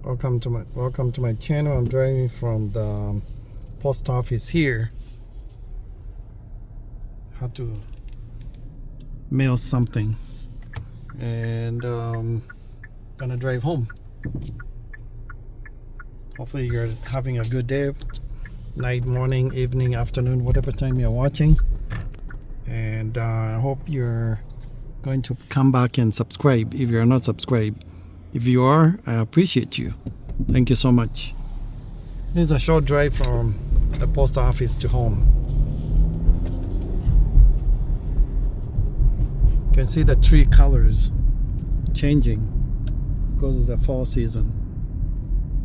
Welcome to my channel. I'm driving from the post office here. Had to mail something, and gonna drive home. Hopefully you're having a good day, night, morning, evening, afternoon, whatever time you're watching. And I hope you're going to come back and subscribe if you're not subscribed. If you are, I appreciate you. Thank you so much. This is a short drive from the post office to home. You can see the tree colors changing because it's the fall season.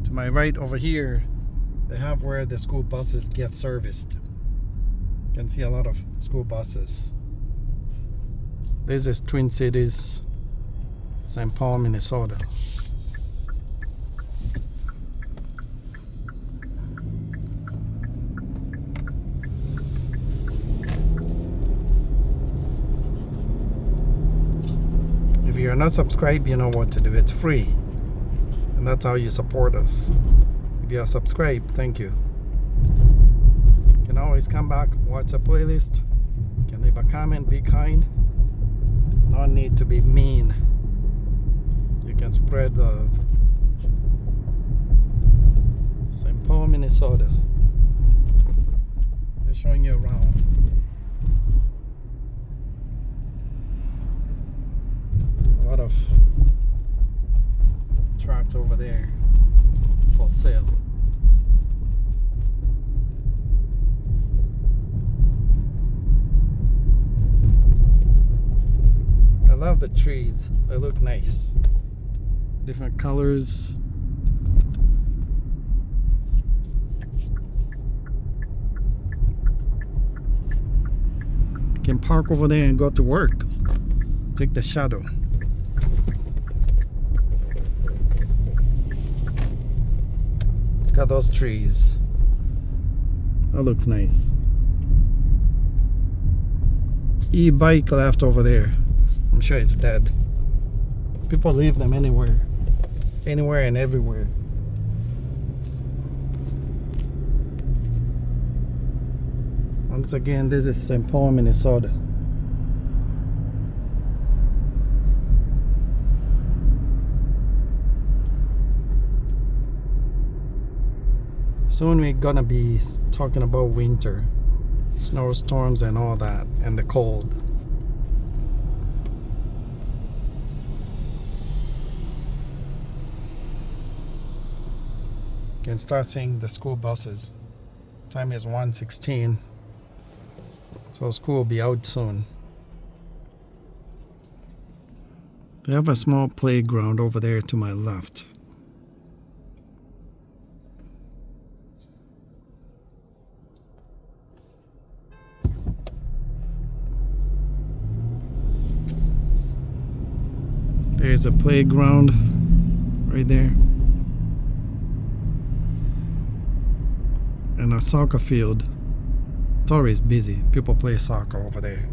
To my right over here, they have where the school buses get serviced. You can see a lot of school buses. This is Twin Cities, St. Paul, Minnesota. If you're not subscribed, you know what to do. It's free. And that's how you support us. If you are subscribed, thank you. You can always come back, watch a playlist. You can leave a comment, be kind. No need to be mean. You can spread love. St. Paul, Minnesota. They're showing you around. A lot of tracks over there for sale. I love the trees. They look nice. Different colors. You can park over there and go to work. Take the shadow. Look at those trees. That looks nice. E-bike left over there. I'm sure it's dead. People leave them anywhere and everywhere. Once again, this is St. Paul, Minnesota. Soon we're gonna be talking about winter, snowstorms and all that, and the cold. You can start seeing the school buses. Time is 1:16, so school will be out soon. They have a small playground over there to my left. There's a playground right there. And a soccer field. It's always busy. People play soccer over there.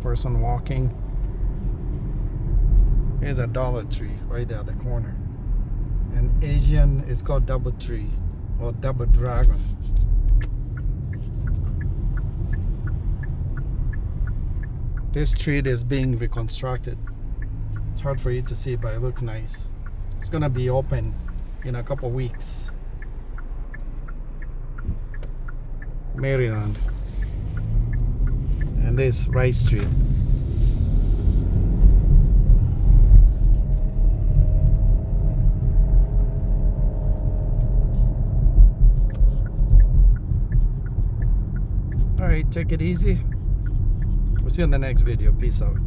Person walking. Here's a Dollar Tree right there at the corner. And Asian is called Double Tree or Double Dragon. This street is being reconstructed. It's hard for you to see, but it looks nice. It's gonna be open in a couple weeks. Maryland. And this Rice Street. Alright, take it easy. We'll see you in the next video. Peace out.